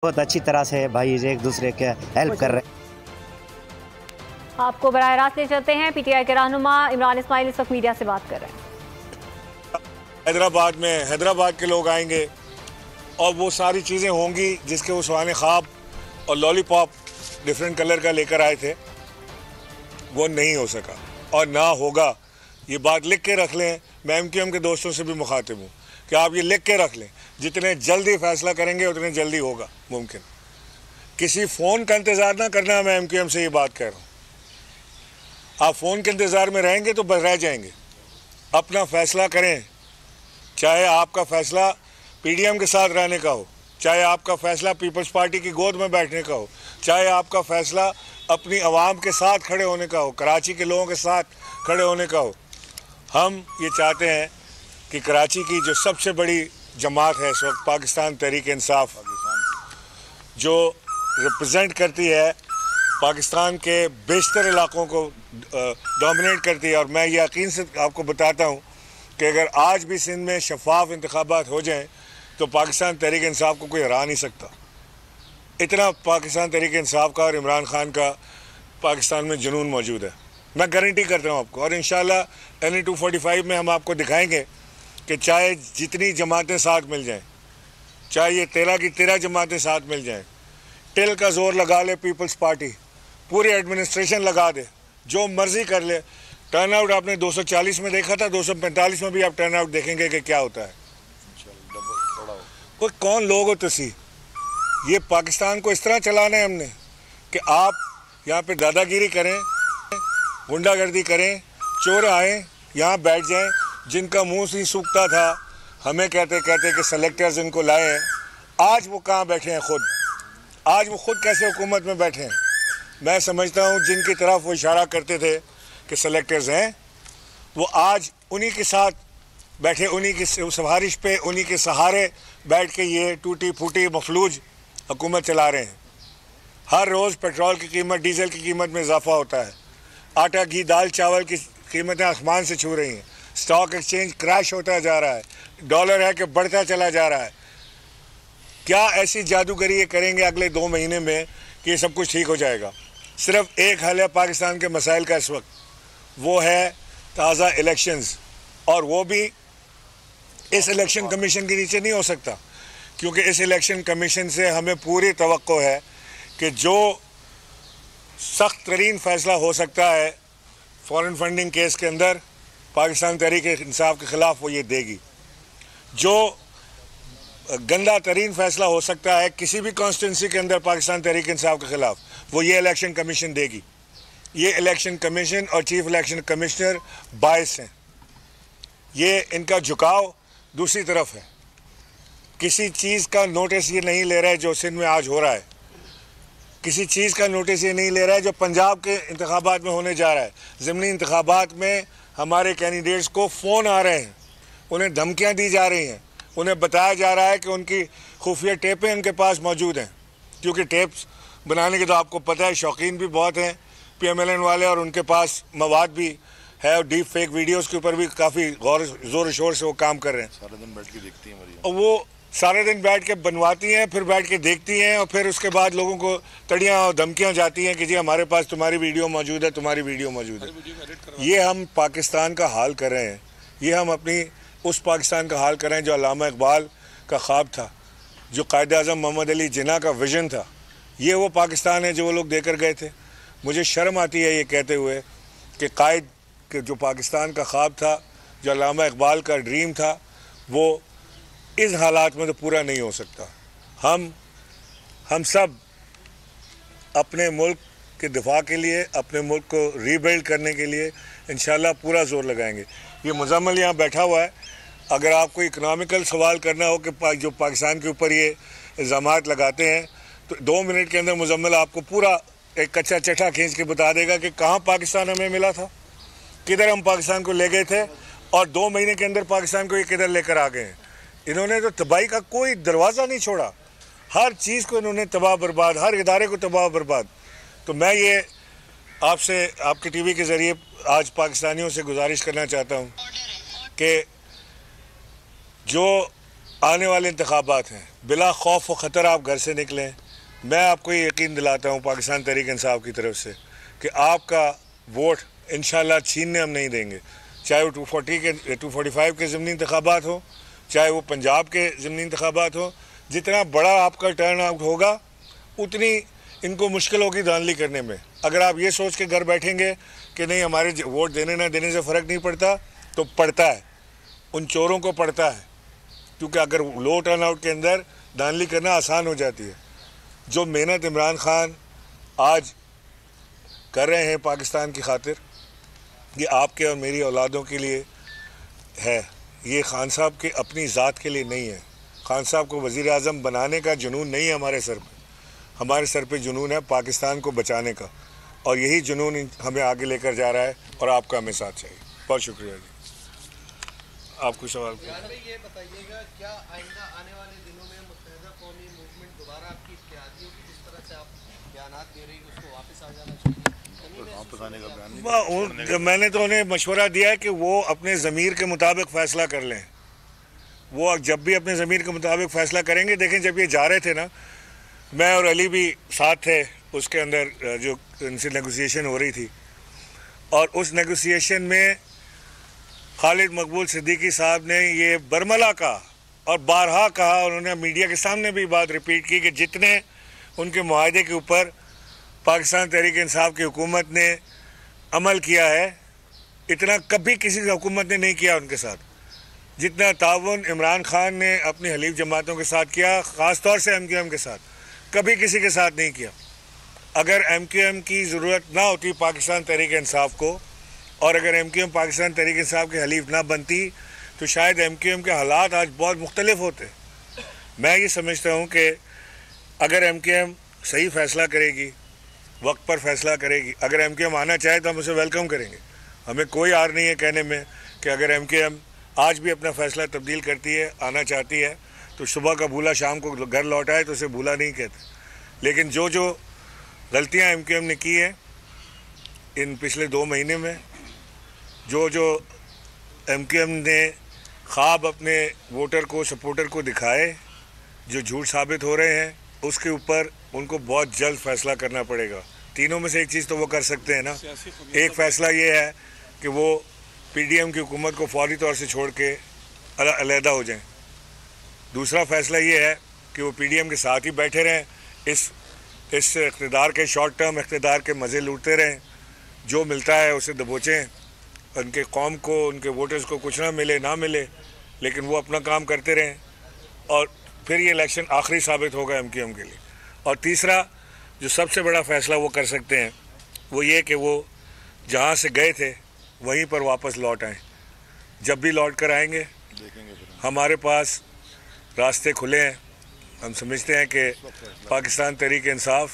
बहुत अच्छी तरह से भाई एक दूसरे के हेल्प कर रहे हैं। आपको बराह रास्त ले चलते हैं। पीटीआई के रहनुमा इमरान इस्माइल इस वक्त मीडिया से बात कर रहे हैं। हैदराबाद में हैदराबाद के लोग आएंगे और वो सारी चीज़ें होंगी जिसके वो सुहाने ख्वाब और लॉलीपॉप डिफरेंट कलर का लेकर आए थे, वो नहीं हो सका और ना होगा। ये बात लिख के रख लें। मैं एमक्यूएम के दोस्तों से भी मुखातिब हूँ कि आप ये लिख के रख लें, जितने जल्दी फैसला करेंगे उतने जल्दी होगा मुमकिन। किसी फ़ोन का इंतज़ार ना करना, मैं एमक्यूएम से ये बात कह रहा हूँ। आप फ़ोन के इंतज़ार में रहेंगे तो बस रह जाएंगे। अपना फ़ैसला करें, चाहे आपका फ़ैसला पीडीएम के साथ रहने का हो, चाहे आपका फ़ैसला पीपल्स पार्टी की गोद में बैठने का हो, चाहे आपका फ़ैसला अपनी आवाम के साथ खड़े होने का हो, कराची के लोगों के साथ खड़े होने का हो। हम ये चाहते हैं कि कराची की जो सबसे बड़ी जमात है इस वक्त, पाकिस्तान तहरीक इंसाफ, जो रिप्रेजेंट करती है पाकिस्तान के बेशतर इलाकों को डोमिनेट करती है। और मैं ये यकीन से आपको बताता हूँ कि अगर आज भी सिंध में शफाफ इंतखाबात हो जाएं तो पाकिस्तान तहरीक इंसाफ को कोई हरा नहीं सकता। इतना पाकिस्तान तहरीक इंसाफ का और इमरान खान का पाकिस्तान में जुनून मौजूद है, मैं गारंटी करता हूँ आपको। और इंशाल्लाह NE 245 में हम आपको दिखाएंगे कि चाहे जितनी जमातें साथ मिल जाएं, चाहे ये 13 की 13 जमातें साथ मिल जाएं, टिल का जोर लगा ले पीपल्स पार्टी, पूरी एडमिनिस्ट्रेशन लगा दे, जो मर्जी कर ले। टर्न आउट आपने 240 में देखा था, 245 में भी आप टर्न आउट देखेंगे कि क्या होता है। कोई कौन लोग हो तुसी? ये पाकिस्तान को इस तरह चलाना है हमने कि आप यहाँ पे दादागिरी करें, गुंडागर्दी करें, चोर आए यहाँ बैठ जाएं, जिनका मुंह से सूखता था हमें कहते कहते कि सेलेक्टर्स इनको लाए हैं। आज वो कहाँ बैठे हैं खुद, आज वो खुद कैसे हुकूमत में बैठे हैं। मैं समझता हूँ जिनकी तरफ वो इशारा करते थे कि सेलेक्टर्स हैं, वो आज उन्हीं के साथ बैठे, उन्हीं की सिफारिश पे, उन्हीं के सहारे बैठ के ये टूटी फूटी मफलूज हुकूमत चला रहे हैं। हर रोज़ पेट्रोल की कीमत, डीजल की कीमत में इजाफा होता है, आटा घी दाल चावल की कीमतें आसमान से छू रही हैं, स्टॉक एक्सचेंज क्रैश होता जा रहा है, डॉलर है कि बढ़ता चला जा रहा है। क्या ऐसी जादूगरी ये करेंगे अगले 2 महीने में कि ये सब कुछ ठीक हो जाएगा? सिर्फ एक हल है पाकिस्तान के मसाइल का इस वक्त, वो है ताज़ा इलेक्शंस। और वो भी इस इलेक्शन कमीशन के नीचे नहीं हो सकता, क्योंकि इस इलेक्शन कमीशन से हमें पूरी तवक्को है कि जो सख्त तरीन फ़ैसला हो सकता है फॉरेन फंडिंग केस के अंदर पाकिस्तान तहरीक इंसाफ के ख़िलाफ़ वो ये देगी। जो गंदा तरीन फ़ैसला हो सकता है किसी भी कॉन्स्टिट्यूंसी के अंदर पाकिस्तान तहरीक इंसाफ के ख़िलाफ़, वो ये इलेक्शन कमीशन देगी। ये इलेक्शन कमीशन और चीफ इलेक्शन कमिश्नर बायस हैं, ये इनका झुकाव दूसरी तरफ है। किसी चीज़ का नोटिस ये नहीं ले रहा है जो सिंध में आज हो रहा है, किसी चीज़ का नोटिस ये नहीं ले रहा है जो पंजाब के इंतखाबात में होने जा रहा है। ज़िमनी इंतखाबात में हमारे कैंडिडेट्स को फ़ोन आ रहे हैं, उन्हें धमकियाँ दी जा रही हैं, उन्हें बताया जा रहा है कि उनकी खुफिया टेपें उनके पास मौजूद हैं, क्योंकि टेप्स बनाने के तो आपको पता है शौकीन भी बहुत हैं PMLN वाले, और उनके पास मवाद भी है और डीप फेक वीडियोस के ऊपर भी काफ़ी गौर ज़ोर शोर से वो काम कर रहे हैं। सारा दिन बैठ के देखती हैं और वो सारे दिन बैठ के बनवाती हैं, फिर बैठ के देखती हैं, और फिर उसके बाद लोगों को तड़ियाँ और धमकियाँ जाती हैं कि जी हमारे पास तुम्हारी वीडियो मौजूद है, तुम्हारी वीडियो मौजूद है। ये हम पाकिस्तान का हाल कर रहे हैं, ये हम अपनी उस पाकिस्तान का हाल कर रहे हैं जो अल्लामा इकबाल का ख्वाब था, जो कायद आज़म मोहम्मद अली जिन्ना का विज़न था। ये वो पाकिस्तान है जो वो लोग देकर गए थे। मुझे शर्म आती है ये कहते हुए कि कायद के जो पाकिस्तान का ख्वाब था, जो अल्लामा इकबाल का ड्रीम था, वो इस हालात में तो पूरा नहीं हो सकता। हम सब अपने मुल्क के दिफा के लिए, अपने मुल्क को रीबिल्ड करने के लिए इंशाल्लाह पूरा जोर लगाएंगे। ये मुजम्मिल यहाँ बैठा हुआ है, अगर आपको इकनॉमिकल सवाल करना हो कि जो पाकिस्तान के ऊपर ये इल्ज़ामात लगाते हैं, तो 2 मिनट के अंदर मुजम्मिल आपको पूरा एक कच्चा चट्टा खींच के बता देगा कि कहाँ पाकिस्तान हमें मिला था, किधर हम पाकिस्तान को ले गए थे, और 2 महीने के अंदर पाकिस्तान को ये किधर लेकर आ गए हैं। इन्होंने तो तबाही का कोई दरवाज़ा नहीं छोड़ा, हर चीज़ को इन्होंने तबाह बर्बाद, हर इदारे को तबाह बर्बाद। तो मैं ये आपसे, आपके टीवी के ज़रिए आज पाकिस्तानियों से गुजारिश करना चाहता हूँ कि जो आने वाले इंतखाबात हैं, बिला खौफ व ख़तर आप घर से निकलें। मैं आपको ये यकीन दिलाता हूँ पाकिस्तान तहरीक इंसाफ की तरफ से कि आपका वोट इंशाल्लाह छीनने हम नहीं देंगे। चाहे वो 245 के ज़मीनी इंतखाबात हो, चाहे वो पंजाब के ज़मीनी इंतखाबात हो। जितना बड़ा आपका टर्न आउट होगा उतनी इनको मुश्किल होगी धांधली करने में। अगर आप ये सोच के घर बैठेंगे कि नहीं हमारे वोट देने ना देने से फ़र्क नहीं पड़ता, तो पड़ता है, उन चोरों को पड़ता है। क्योंकि अगर लो टर्न आउट के अंदर धांधली करना आसान हो जाती है। जो मेहनत इमरान खान आज कर रहे हैं पाकिस्तान की खातिर, ये आपके और मेरी औलादों के लिए है। ये खान साहब के अपनी ज़ात के लिए नहीं है। खान साहब को वज़ीर आज़म बनाने का जुनून नहीं है हमारे सर पे। हमारे सर पे जुनून है पाकिस्तान को बचाने का, और यही जुनून हमें आगे लेकर जा रहा है, और आपका हमें साथ चाहिए। बहुत शुक्रिया जी। आपको सवाल ये बताइएगा, क्या आइंदा आने वाले दिनों में मुत्तहिदा कौमी मूवमेंट दोबारा आपकी इत्तेहादी होगी? जिस तरह से आप बयान दे रही है उसको वापस आ जाना चाहिए? मैंने तो उन्हें मशवरा दिया है कि वो अपने ज़मीर के मुताबिक फ़ैसला कर लें। वो जब भी अपने ज़मीर के मुताबिक फ़ैसला करेंगे। देखें, जब ये जा रहे थे ना, मैं और अली भी साथ थे उसके अंदर जो इनसे नेगोशिएशन हो रही थी, और उस नेगोशिएशन में खालिद मकबूल सिद्दीकी साहब ने ये बरमला कहा और बारहा कहा। उन्होंने मीडिया के सामने भी बात रिपीट की कि जितने उनके मुआहदे के ऊपर पाकिस्तान तहरीक इंसाफ की हुकूमत ने अमल किया है, इतना कभी किसी हुकूमत ने नहीं किया उनके साथ। जितना ताउन इमरान खान ने अपनी हलीफ जमातों के साथ किया, ख़ास तौर से MQM के साथ, कभी किसी के साथ नहीं किया। अगर MQM की ज़रूरत ना होती पाकिस्तान तहरीक इंसाफ को, और अगर MQM पाकिस्तान तहरीक इंसाफ की हलीफ ना बनती, तो शायद MQM के हालात आज बहुत मुख्तलिफ होते। मैं ये समझता हूँ कि अगर MQM सही फ़ैसला करेगी, वक्त पर फैसला करेगी, अगर MQM आना चाहे तो हम उसे वेलकम करेंगे। हमें कोई आर नहीं है कहने में कि अगर MQM आज भी अपना फ़ैसला तब्दील करती है, आना चाहती है, तो सुबह का भूला शाम को घर लौट आए तो उसे भूला नहीं कहते। लेकिन जो जो गलतियां MQM ने की हैं इन पिछले 2 महीने में, जो जो MQM ने ख्वाब अपने वोटर को, सपोर्टर को दिखाए, जो झूठ साबित हो रहे हैं, उसके ऊपर उनको बहुत जल्द फैसला करना पड़ेगा। तीनों में से एक चीज़ तो वो कर सकते हैं ना। एक फ़ैसला ये है कि वो PDM की हुकूमत को फौरी तौर से छोड़ के अलहदा हो जाएं। दूसरा फ़ैसला ये है कि वो PDM के साथ ही बैठे रहें, इस इक़्तिदार के शॉर्ट टर्म इक़्तिदार के मज़े लूटते रहें, जो मिलता है उसे दबोचें, उनके कौम को, उनके वोटर्स को कुछ ना मिले, लेकिन वो अपना काम करते रहें, और फिर ये इलेक्शन आखिरी साबित होगा MQM के लिए। और तीसरा जो सबसे बड़ा फ़ैसला वो कर सकते हैं, वो ये कि वो जहाँ से गए थे वहीं पर वापस लौट आएँ। जब भी लौट कर आएंगे हमारे पास रास्ते खुले हैं। हम समझते हैं कि पाकिस्तान तहरीक इंसाफ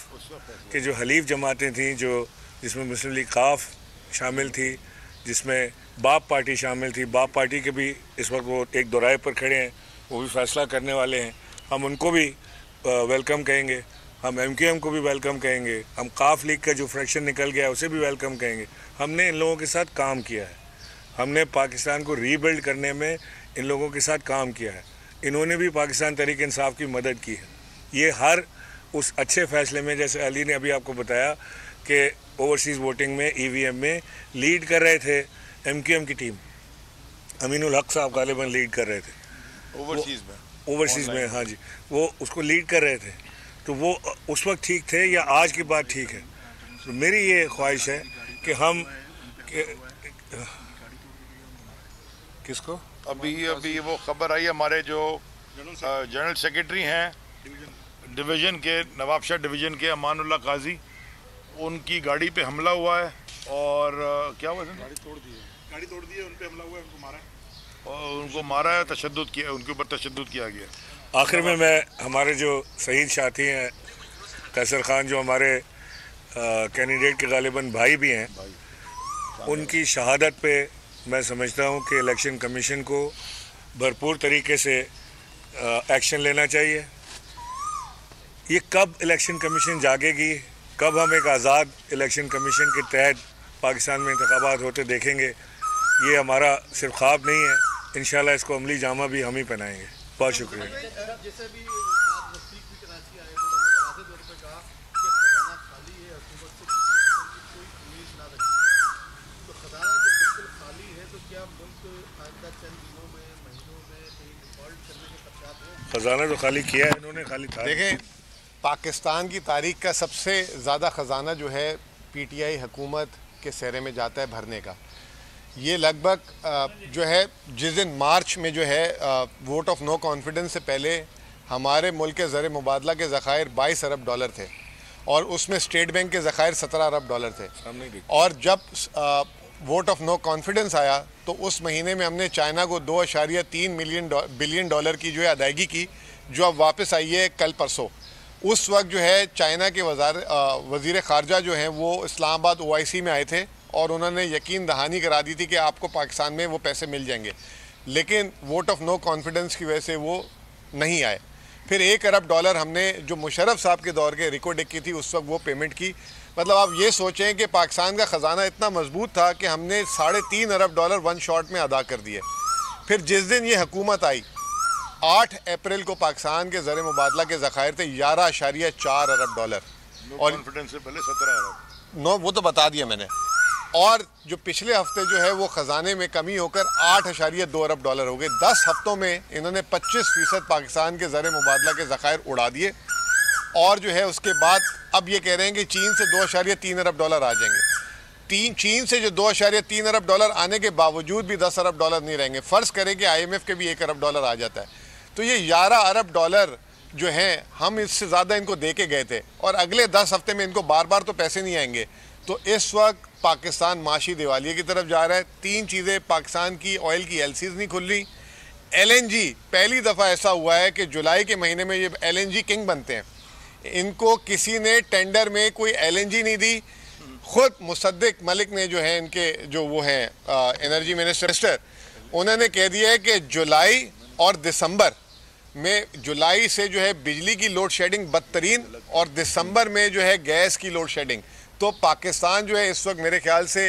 के जो हलीफ जमातें थीं, जो जिसमें मुस्लिम लीग काफ शामिल थी, जिसमें बाप पार्टी शामिल थी, बाप पार्टी के भी इस वक्त वो एक दोराहे पर खड़े हैं, वो भी फ़ैसला करने वाले हैं। हम उनको भी वेलकम कहेंगे, हम MQM को भी वेलकम कहेंगे, हम काफ लीग का जो फ्रैक्शन निकल गया उसे भी वेलकम कहेंगे। हमने इन लोगों के साथ काम किया है, हमने पाकिस्तान को रीबिल्ड करने में इन लोगों के साथ काम किया है। इन्होंने भी पाकिस्तान तहरीक इंसाफ की मदद की है। ये हर उस अच्छे फ़ैसले में, जैसे अली ने अभी आपको बताया कि ओवरसीज़ वोटिंग में EVM में लीड कर रहे थे MQM की टीम, अमीनुल हक साहब गालिबन लीड कर रहे थे ओवरसीज़ में। हाँ जी, वो उसको लीड कर रहे थे। तो वो उस वक्त ठीक थे या आज की बात ठीक है? तो मेरी ये ख्वाहिश है कि हम किसको अभी वो खबर आई, हमारे जो जनरल सेक्रेटरी हैं डिवीज़न के, नवाबशाह डिवीज़न के अमानुल्लाह काजी, उनकी गाड़ी पे हमला हुआ है। और क्या हुआ? गाड़ी तोड़ दी है, उन पे हमला हुआ है, उनको मारा है, तशद्दुद किया, उनके ऊपर तशद्दुद किया गया। आखिर में मैं हमारे जो शहीद साथी हैं कैसर खान, जो हमारे कैंडिडेट के गालिबन भाई भी हैं, उनकी शहादत पे मैं समझता हूँ कि इलेक्शन कमीशन को भरपूर तरीके से एक्शन लेना चाहिए। ये कब इलेक्शन कमीशन जागेगी, कब हम एक आज़ाद इलेक्शन कमीशन के तहत पाकिस्तान में इंतखाबात होते देखेंगे, ये हमारा सिर्फ ख्वाब नहीं है। इंशाल्लाह इसको अमली जामा भी हम ही पहनाएंगे। बहुत शुक्रिया। जैसे भी साथ रफीक भी कराची आए थे, उन्होंने वाज़े तौर पर कहा कि खजाना खाली है, हुकूमत से किसी किस्म की कोई उम्मीद ना रखी जाए। तो खजाना जब बिल्कुल खाली है तो क्या मुल्क आइंदा चंद दिनों में, महीनों में कहीं डिफॉल्ट करने के खदशात हैं? खजाना तो खाली किया है इन्होंने, खाली था। देखें, पाकिस्तान की तारीख का सबसे ज़्यादा ख़जाना जो है पीटीआई हुकूमत के सहरे में जाता है भरने का। ये लगभग जो है जिस दिन मार्च में जो है वोट ऑफ नो कॉन्फिडेंस से पहले हमारे मुल्क के ज़र मुबादला के ज़खायर 22 अरब डॉलर थे और उसमें स्टेट बैंक के ज़खायर 17 अरब डॉलर थे। और जब वोट ऑफ नो कॉन्फिडेंस आया तो उस महीने में हमने चाइना को 2.3 बिलियन डॉलर की जो है अदायगी की, जो अब वापस आई है कल परसों। उस वक्त जो है चाइना के वज़ीर ख़ारजा जो हैं वो इस्लामाबाद OIC में आए थे और उन्होंने यकीन दहानी करा दी थी कि आपको पाकिस्तान में वो पैसे मिल जाएंगे, लेकिन वोट ऑफ नो कॉन्फिडेंस की वजह से वो नहीं आए। फिर 1 अरब डॉलर हमने जो मुशर्रफ साहब के दौर के रिकॉर्ड की थी उस वक्त वो पेमेंट की। मतलब आप ये सोचें कि पाकिस्तान का ख़जाना इतना मजबूत था कि हमने 3.5 अरब डॉलर वन शॉट में अदा कर दिए। फिर जिस दिन ये हुकूमत आई 8 अप्रैल को पाकिस्तान के ज़र मुबादला के ज़खायर थे 11.4 अरब डॉलर और कॉन्फिडेंस से पहले 17 अरब। नो, वो तो बता दिया मैंने। और जो पिछले हफ्ते जो है वो ख़जाने में कमी होकर 8.2 अरब डॉलर हो गए। 10 हफ्तों में इन्होंने 25% पाकिस्तान के ज़र मुबादला के ज़खायर उड़ा दिए और जो है उसके बाद अब ये कह रहे हैं कि चीन से 2.3 अरब डॉलर आ जाएंगे। चीन से जो 2.3 अरब डॉलर आने के बावजूद भी 10 अरब डॉलर नहीं रहेंगे। फ़र्ज़ करें कि IMF के भी 1 अरब डॉलर आ जाता है तो ये 11 अरब डॉलर जो हैं हम इससे ज़्यादा इनको दे के गए थे और अगले 10 हफ्ते में इनको बार बार तो पैसे नहीं आएंगे। तो इस वक्त पाकिस्तान माशी दिवालिये की तरफ जा रहा है। 3 चीज़ें पाकिस्तान की, ऑयल की LCs नहीं खुल रही। LNG पहली दफ़ा ऐसा हुआ है कि जुलाई के महीने में ये LNG किंग बनते हैं, इनको किसी ने टेंडर में कोई LNG नहीं दी। ख़ुद मुसद्दिक मलिक ने जो है इनके जो वो हैं एनर्जी मिनिस्टर, उन्होंने कह दिया है कि जुलाई और दिसंबर में, जुलाई से जो है बिजली की लोड शेडिंग बदतरीन और दिसंबर में जो है गैस की लोड शेडिंग। तो पाकिस्तान जो है इस वक्त मेरे ख्याल से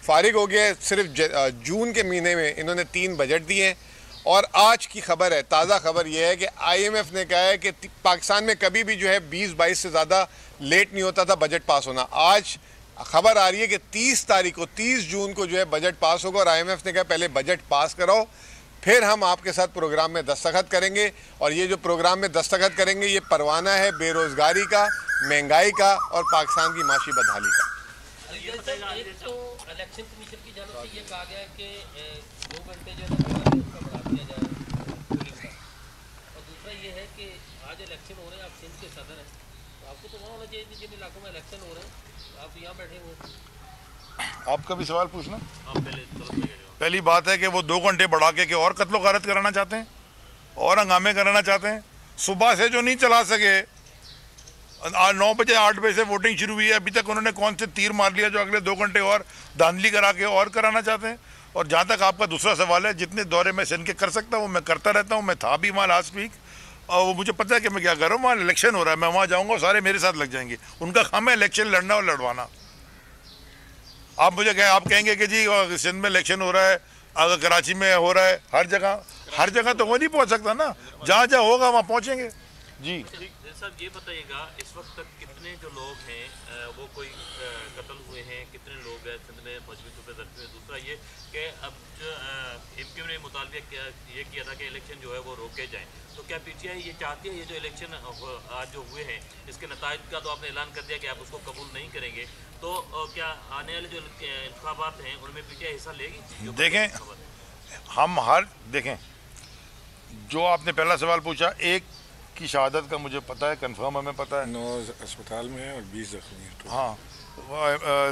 फारिग हो गया है। सिर्फ जून के महीने में इन्होंने 3 बजट दिए हैं और आज की खबर है, ताज़ा खबर यह है कि IMF ने कहा है कि पाकिस्तान में कभी भी जो है 20-22 से ज़्यादा लेट नहीं होता था बजट पास होना। आज खबर आ रही है कि 30 जून को जो है बजट पास होगा और IMF ने कहा पहले बजट पास कराओ फिर हम आपके साथ प्रोग्राम में दस्तखत करेंगे। और ये जो प्रोग्राम में दस्तखत करेंगे ये परवाना है बेरोज़गारी का, महंगाई का और पाकिस्तान की माशी बदहाली का। एक तो इलेक्शन कमीशन की जानिब से ये कहा गया है कि 2 घंटे जो है उसका बढ़ा दिया जाए पोलिंग का, और दूसरा ये है कि आज इलेक्शन हो रहे हैं, आप सिंध के सदर हैं तो आपको तो वहाँ होना चाहिए जिन इलाकों में इलेक्शन हो रहे हैं, आप यहाँ बैठे हुए हैं। आपका भी सवाल पूछना। पहली बात है कि वो 2 घंटे बढ़ा के और कत्लो गारत कराना चाहते हैं और हंगामे कराना चाहते हैं। सुबह से जो नहीं चला सके, 9 बजे 8 बजे से वोटिंग शुरू हुई है, अभी तक उन्होंने कौन से तीर मार लिया जो अगले 2 घंटे और धांधली करा के और कराना चाहते हैं। और जहाँ तक आपका दूसरा सवाल है, जितने दौरे मैं सिंध के कर सकता हूँ मैं करता रहता हूँ। मैं था भी वहाँ लास्ट वीक और वो मुझे पता है कि मैं क्या कर रहा हूँ। वहाँ इलेक्शन हो रहा है, मैं वहाँ जाऊँगा और सारे मेरे साथ लग जाएंगे। उनका काम है इलेक्शन लड़ना और लड़वाना। आप मुझे आप कहेंगे कि जी सिंध में इलेक्शन हो रहा है, अगर कराची में हो रहा है, हर जगह तो वो नहीं पहुँच सकता ना। जहाँ जहाँ होगा वहाँ पहुँचेंगे। जी साहब ये बताइएगा इस वक्त तक कितने जो लोग हैं वो कोई कत्ल हुए हैं, कितने लोग हैं सिंध में मजबूत रूप से जख्मी हुए। दूसरा ये कि अब जो MQ ने मुतालबा किया था कि इलेक्शन जो है वो रोके जाएं, तो क्या PTI ये चाहती है ये जो इलेक्शन आज जो हुए हैं इसके नताइज का तो आपने ऐलान कर दिया कि आप उसको कबूल नहीं करेंगे, तो क्या आने वाले जो इंतखाबात हैं उनमें PTI हिस्सा लेगी? देखें जो आपने पहला सवाल पूछा, एक की शहादत का मुझे पता है, कंफर्म हमें पता है। 9 अस्पताल में है और 20 जख्मी हैं। हाँ,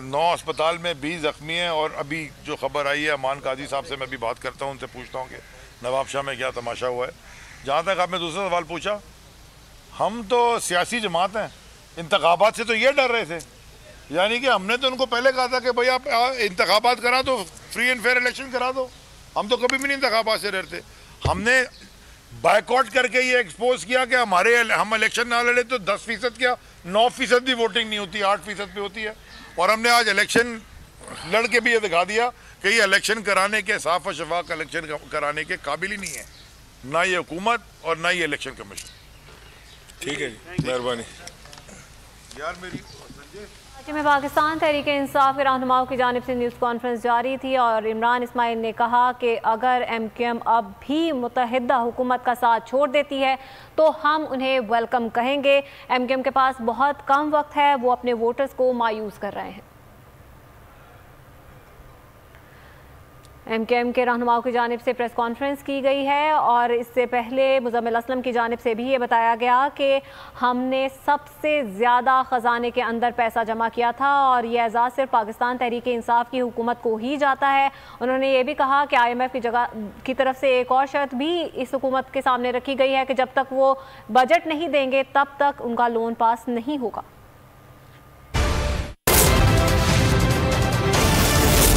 9 अस्पताल में 20 जख्मी हैं। और अभी जो खबर आई है, अमान काजी साहब से मैं भी बात करता हूँ, उनसे पूछता हूँ कि नवाब शाह में क्या तमाशा हुआ है। जहाँ तक आपने दूसरा सवाल पूछा, हम तो सियासी जमात हैं, इंतखाबात से तो ये डर रहे थे। यानी कि हमने तो उनको पहले कहा था कि भाई आप इंतखाबात करा दो, फ्री एंड फेयर इलेक्शन करा दो। हम तो कभी भी नहीं इंतखाबात से डरते। हमने बायकॉट करके ये एक्सपोज किया कि हम इलेक्शन ना लड़े तो 10% क्या 9% भी वोटिंग नहीं होती, 8% पे होती है। और हमने आज इलेक्शन लड़ के भी ये दिखा दिया कि ये इलेक्शन कराने के, साफ और शफाफ इलेक्शन कराने के काबिल ही नहीं है। ना ये हुकूमत और ना ये इलेक्शन कमीशन। ठीक है जी, मेहरबानी। यार मेरी राज्य में पाकिस्तान तहरीक इंसाफ के रहनुमाओं की जानिब से न्यूज़ कॉन्फ्रेंस जारी थी और इमरान इस्माइल ने कहा कि अगर MQM अब भी मुत्तहिदा हुकूमत का साथ छोड़ देती है तो हम उन्हें वेलकम कहेंगे। MQM के पास बहुत कम वक्त है, वो अपने वोटर्स को मायूस कर रहे हैं। MQM के रहनुमाओं की जानिब से प्रेस कॉन्फ्रेंस की गई है और इससे पहले मुज़म्मिल असलम की जानिब से भी ये बताया गया कि हमने सबसे ज़्यादा ख़जाने के अंदर पैसा जमा किया था और ये एजाज़ सिर्फ पाकिस्तान तहरीक इंसाफ की हुकूमत को ही जाता है। उन्होंने ये भी कहा कि IMF की जगह की तरफ से एक और शर्त भी इस हुकूमत के सामने रखी गई है कि जब तक वो बजट नहीं देंगे तब तक उनका लोन पास नहीं होगा।